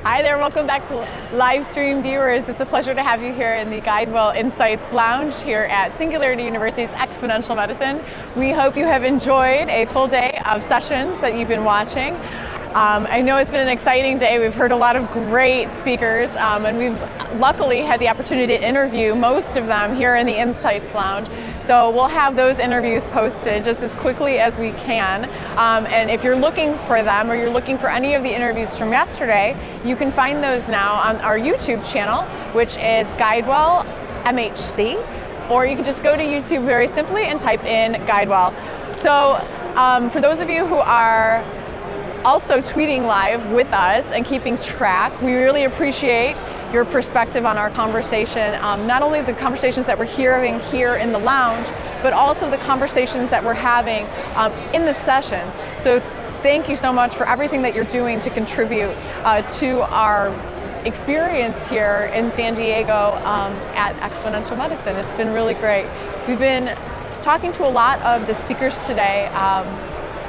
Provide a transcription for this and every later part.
Hi there, welcome back to live stream viewers. It's a pleasure to have you here in the GuideWell Insights Lounge here at Singularity University's Exponential Medicine. We hope you have enjoyed a full day of sessions that you've been watching. I know it's been an exciting day. We've heard a lot of great speakers, and we've luckily had the opportunity to interview most of them here in the Insights Lounge. So we'll have those interviews posted just as quickly as we can. And if you're looking for them or you're looking for any of the interviews from yesterday, you can find those now on our YouTube channel, which is GuideWell MHC, or you can just go to YouTube very simply and type in GuideWell. So for those of you who are also tweeting live with us and keeping track, we really appreciate your perspective on our conversation, not only the conversations that we're hearing here in the lounge, but also the conversations that we're having in the sessions. So thank you so much for everything that you're doing to contribute to our experience here in San Diego at Exponential Medicine. It's been really great. We've been talking to a lot of the speakers today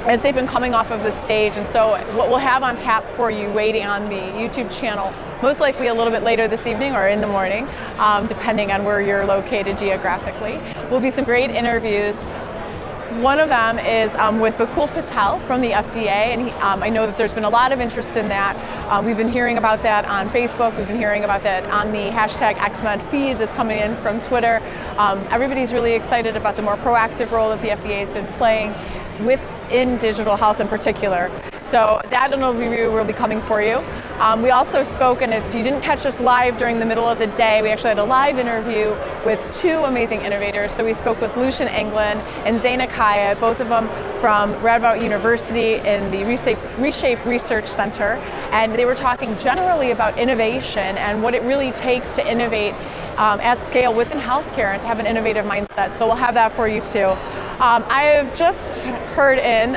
as they've been coming off of the stage, and so what we'll have on tap for you waiting on the YouTube channel, most likely a little bit later this evening or in the morning, depending on where you're located geographically, will be some great interviews. One of them is with Bakul Patel from the FDA, and I know that there's been a lot of interest in that. We've been hearing about that on Facebook, we've been hearing about that on the hashtag XMed feed that's coming in from Twitter. Everybody's really excited about the more proactive role that the FDA has been playing within digital health in particular. So that interview will be coming for you. We also spoke, and if you didn't catch us live during the middle of the day, we actually had a live interview with two amazing innovators. So we spoke with Lucian Englund and Zaina Kaya, both of them from Radboud University in the Reshape Research Center. And they were talking generally about innovation and what it really takes to innovate at scale within healthcare and to have an innovative mindset. So we'll have that for you too. I have just heard in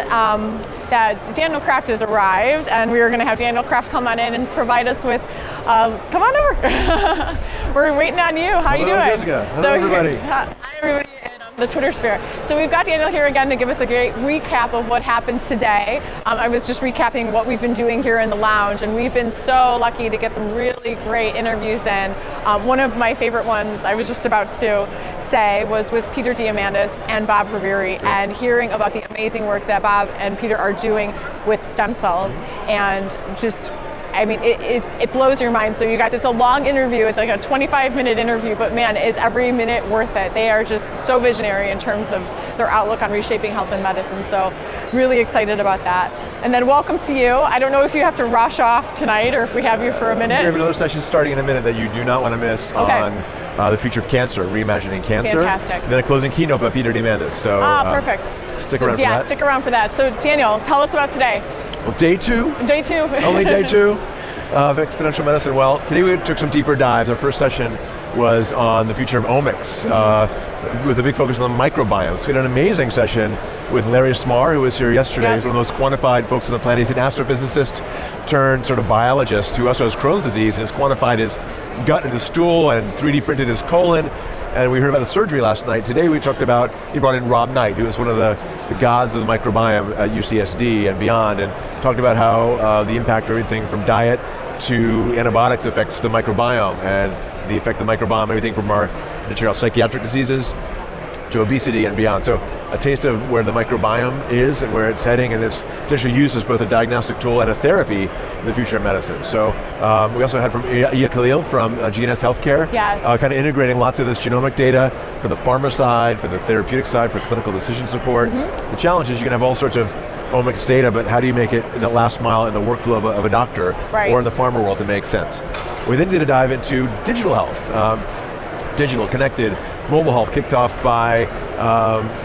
that Daniel Kraft has arrived, and we are going to have Daniel Kraft come on in and provide us with, come on over. We're waiting on you. How are you doing? Jessica. Hello, everybody. Hi, everybody in the Twitter sphere. So we've got Daniel here again to give us a great recap of what happened today. I was just recapping what we've been doing here in the lounge, and we've been so lucky to get some really great interviews in. One of my favorite ones I was just about to say was with Peter Diamandis and Bob Raviri, and hearing about the amazing work that Bob and Peter are doing with stem cells, and just, I mean, it blows your mind. So you guys, it's a long interview. It's like a 25-minute interview, but man, is every minute worth it. They are just so visionary in terms of their outlook on reshaping health and medicine. So really excited about that. And then welcome to you. I don't know if you have to rush off tonight or if we have you for a minute. We have another session starting in a minute that you do not want to miss on the future of cancer, reimagining cancer. Fantastic. And then a closing keynote by Peter Diamandis. So perfect. Stick around for that. Yeah, stick around for that. So Daniel, tell us about today. Well, day two. Day two. Only day two of Exponential Medicine. Well, today we took some deeper dives. Our first session was on the future of omics, with a big focus on the microbiome. So we had an amazing session with Larry Smar, who was here yesterday. He's one of the most quantified folks on the planet. He's an astrophysicist turned sort of biologist who also has Crohn's disease and has quantified his gut and his stool and 3D printed his colon. And we heard about the surgery last night. Today we talked about, he brought in Rob Knight, who is one of the gods of the microbiome at UCSD and beyond, and talked about how the impact of everything from diet to antibiotics affects the microbiome, and the effect of the microbiome, everything from our psychiatric diseases to obesity and beyond. So a taste of where the microbiome is and where it's heading, and its potential use as both a diagnostic tool and a therapy in the future of medicine. So we also had from Iya Khalil from GNS Healthcare, kind of integrating lots of this genomic data for the pharma side, for the therapeutic side, for clinical decision support. The challenge is you can have all sorts of omics data, but how do you make it in the last mile in the workflow of a doctor or in the pharma world to make sense? We then did a dive into digital health, digital, connected, mobile health, kicked off by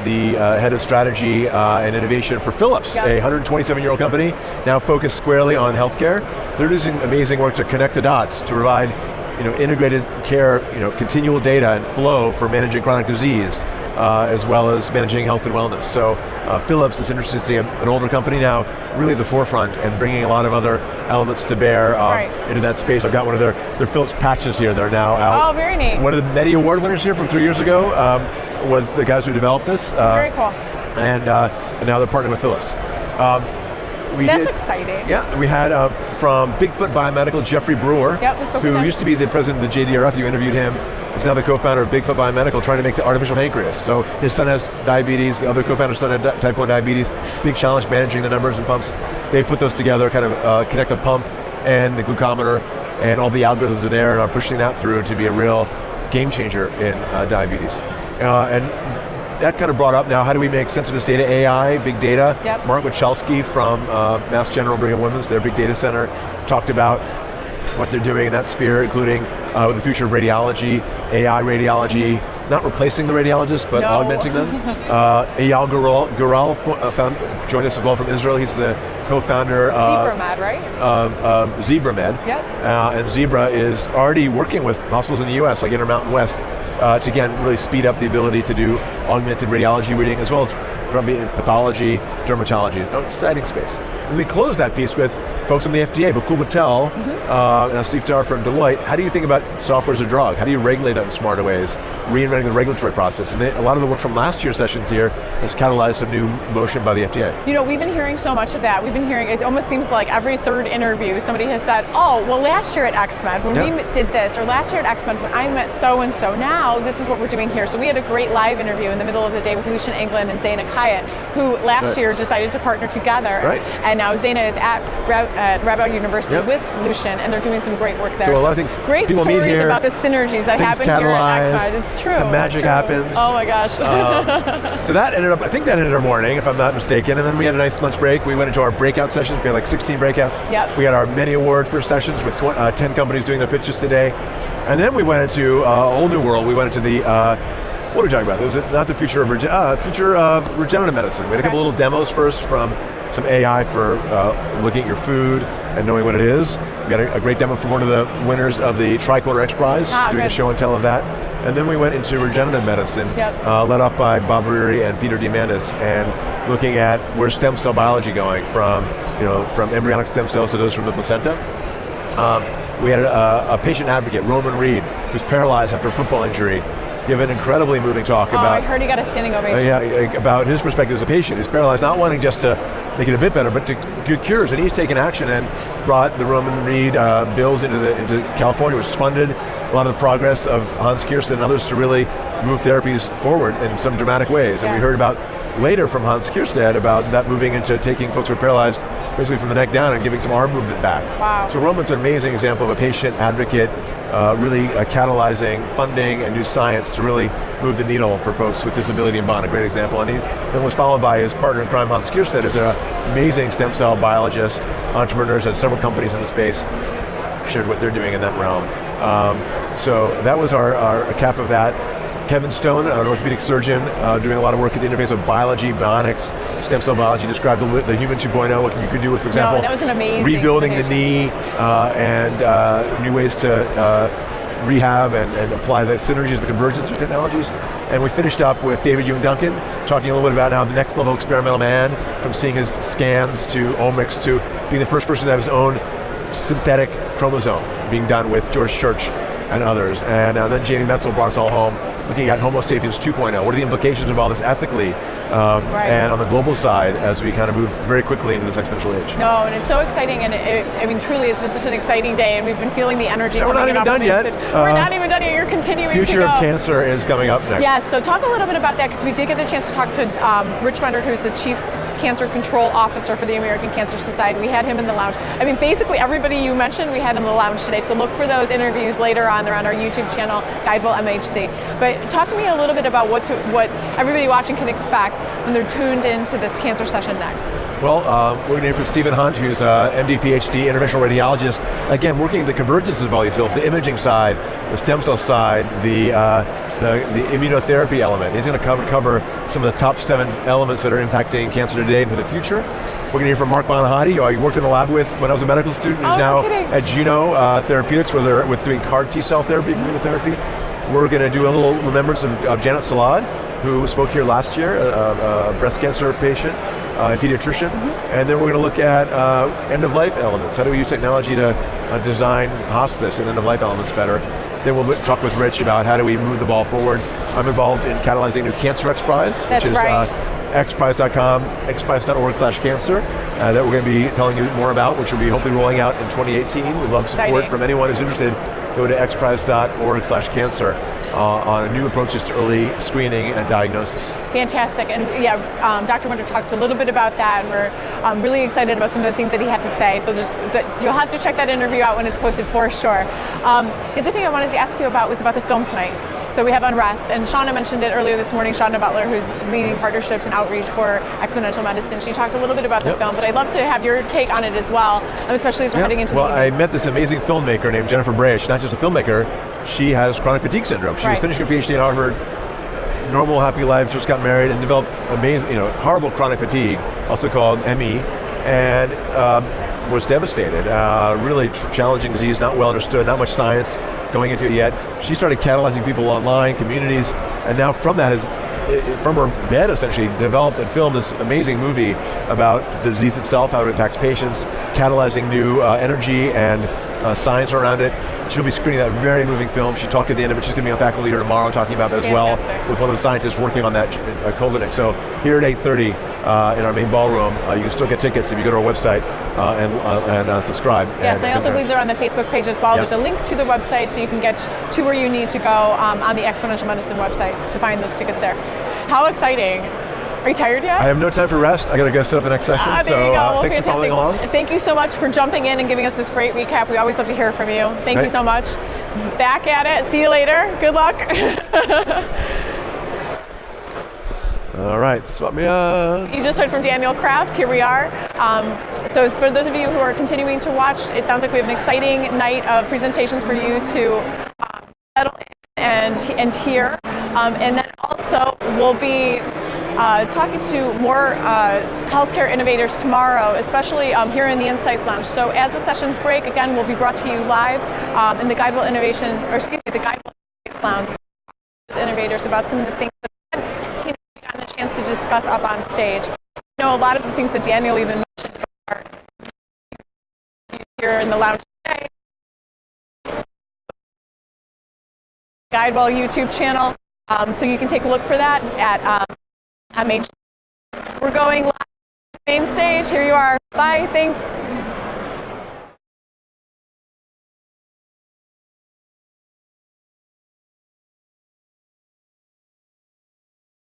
the head of strategy and innovation for Philips, a 127-year-old company, now focused squarely on healthcare. They're doing amazing work to connect the dots to provide integrated care, continual data and flow for managing chronic disease, as well as managing health and wellness. So Philips, it's interesting to see an older company now really at the forefront and bringing a lot of other elements to bear into that space. I've got one of their Philips patches here. They're now out. Oh, very neat. One of the Medi Award winners here from 3 years ago was the guys who developed this. Very cool. And now they're partnering with Philips. That's exciting. Yeah, we had from Bigfoot Biomedical, Jeffrey Brewer, Yep, we spoke with who him. used to be the president of the JDRF. You interviewed him. He's now the co-founder of Bigfoot Biomedical, trying to make the artificial pancreas. So his son has diabetes, the other co-founder's son had type 1 diabetes, big challenge managing the numbers and pumps. They put those together, kind of connect the pump and the glucometer, and all the algorithms are there, and are pushing that through to be a real game changer in diabetes. And that kind of brought up now, how do we make sense of this data? AI, big data. Yep. Mark Wachowski from Mass General Brigham Women's, their big data center, talked about what they're doing in that sphere, including the future of radiology, AI radiology. It's not replacing the radiologists, but augmenting them. Eyal Gural joined us as well from Israel. He's the co-founder ZebraMed, right? of ZebraMed. Yep. And Zebra is already working with hospitals in the US, like Intermountain West, to again, really speed up the ability to do augmented radiology reading, as well as from pathology, dermatology. An exciting space. And we close that piece with folks from the FDA, Bakul Patel, and Steve Dar from Deloitte. How do you think about software as a drug? How do you regulate that in smarter ways? Reinventing the regulatory process. And a lot of the work from last year's sessions here has catalyzed some new motion by the FDA. You know, we've been hearing so much of that. We've been hearing, it almost seems like every third interview, somebody has said, oh, well last year at XMed, when we did this, or last year at XMed, when I met so-and-so, now this is what we're doing here. So we had a great live interview in the middle of the day with Lucian England and Zaina Kayat, who last year decided to partner together. Right. And now Zaina is at Breakout University with Lucian, and they're doing some great work there. So a lot of things, great people meet stories here, about the synergies that happen here at XMed. It's true. The magic happens. Oh my gosh. So that ended up, I think that ended our morning, if I'm not mistaken, and then we had a nice lunch break. We went into our breakout sessions. We had like 16 breakouts. Yep. We had our many award first sessions with 10 companies doing their pitches today. And then we went into a whole new world. We went into the, what are we talking about? It was not the future of regenerative medicine. We had a couple little demos first from some AI for looking at your food and knowing what it is. We got a great demo from one of the winners of the Tricorder X Prize, doing a show and tell of that. And then we went into regenerative medicine, led off by Bob Riri and Peter Diamandis, and looking at where's stem cell biology going from embryonic stem cells to those from the placenta. We had a patient advocate, Roman Reed, who's paralyzed after a football injury, give an incredibly moving talk about. I heard he got a standing ovation. About his perspective as a patient who's paralyzed, not wanting just to make it a bit better, but to get cures. And he's taken action and brought the Roman Reed bills into California, which funded a lot of the progress of Hans Kirsten and others to really move therapies forward in some dramatic ways. And we heard about later from Hans Kierstead about that moving into taking folks who are paralyzed basically from the neck down and giving some arm movement back. Wow. So Roman's an amazing example of a patient advocate, really catalyzing funding and new science to really move the needle for folks with disability and bond, a great example. And he then was followed by his partner in crime, Hans Kierstead, is an amazing stem cell biologist, entrepreneurs at several companies in the space, shared what they're doing in that realm. So that was our cap of that. Kevin Stone, an orthopedic surgeon, doing a lot of work at the interface of biology, bionics, stem cell biology, described the human 2.0, what you could do with, for example, that was an amazing rebuilding the knee and new ways to rehab and apply the synergies, the convergence of technologies. And we finished up with David Ewing Duncan, talking a little bit about how the next level experimental man, from seeing his scans to omics to being the first person to have his own synthetic chromosome being done with George Church and others. And then Janie Metzel brought us all home, looking at Homo sapiens 2.0. What are the implications of all this ethically and on the global side as we kind of move very quickly into this exponential age? No, and it's so exciting, and I mean, truly, it's been such an exciting day, and we've been feeling the energy. And we're not even done yet. We're not even done yet. You're continuing to go. Future of Cancer is coming up next. Yes, so talk a little bit about that, because we did get the chance to talk to Rich Rendert, who's the Chief Cancer Control Officer for the American Cancer Society. We had him in the lounge. I mean, basically everybody you mentioned, we had in the lounge today. So look for those interviews later on. They're on our YouTube channel, GuideWell MHC. But talk to me a little bit about what everybody watching can expect when they're tuned into this cancer session next. Well, we're going to hear from Stephen Hunt, who's MD, PhD, interventional radiologist. Again, working the convergence of all these fields, the imaging side, the stem cell side, the immunotherapy element. He's going to cover some of the top 7 elements that are impacting cancer today and for the future. We're going to hear from Mark Bonahati, who I worked in the lab with when I was a medical student, who's now at Juno Therapeutics, where they're doing CAR T-cell therapy, immunotherapy. We're going to do a little remembrance of Janet Salad, who spoke here last year, a breast cancer patient, a pediatrician. And then we're going to look at end-of-life elements. How do we use technology to design hospice and end-of-life elements better? Then we'll talk with Rich about how do we move the ball forward. I'm involved in catalyzing new Cancer X Prize, which is xprize.com, xprize.org/cancer, that we're going to be telling you more about, which will be hopefully rolling out in 2018. We'd love support Exciting. from anyone who's interested. Go to xprize.org/cancer on new approaches to early screening and diagnosis. Fantastic, and yeah, Dr. Winter talked a little bit about that, and we're really excited about some of the things that he had to say. So you'll have to check that interview out when it's posted for sure. The other thing I wanted to ask you about was about the film tonight. So we have Unrest, and Shauna mentioned it earlier this morning, Shauna Butler, who's leading partnerships and outreach for Exponential Medicine. She talked a little bit about the film, but I'd love to have your take on it as well, especially as we're heading into the evening. I met this amazing filmmaker named Jennifer Bray. She's not just a filmmaker, she has chronic fatigue syndrome. She was finishing her PhD at Harvard, normal, happy life, just got married and developed amazing, horrible chronic fatigue, also called ME, and was devastated. Really challenging disease, not well understood, not much science going into it yet. She started catalyzing people online, communities, and now from that from her bed essentially developed and filmed this amazing movie about the disease itself, how it impacts patients, catalyzing new energy and science around it. She'll be screening that very moving film. She talked at the end of it. She's going to be on faculty here tomorrow talking about that as well with one of the scientists working on that COVID. So here at 8:30 in our main ballroom, you can still get tickets if you go to our website and subscribe. Yes, and I also believe they're on the Facebook page as well. There's a link to the website so you can get to where you need to go on the Exponential Medicine website to find those tickets there. How exciting. Are you tired yet? I have no time for rest. I got to go set up the next session. Thanks for following along. Thank you so much for jumping in and giving us this great recap. We always love to hear from you. Thank you so much. Back at it. See you later. Good luck. All right, swap me up. You just heard from Daniel Kraft. Here we are. So for those of you who are continuing to watch, it sounds like we have an exciting night of presentations for you to settle in and hear. And then also we'll be talking to more healthcare innovators tomorrow, especially here in the Insights Lounge. So as the sessions break, again, we'll be brought to you live in the GuideWell the GuideWell Insights Lounge. Innovators about some of the things that we've gotten a chance to discuss up on stage. You know, a lot of the things that Daniel even mentioned are here in the lounge today. GuideWell YouTube channel, so you can take a look for that at MH. We're going live main stage. Here you are. Bye. Thanks.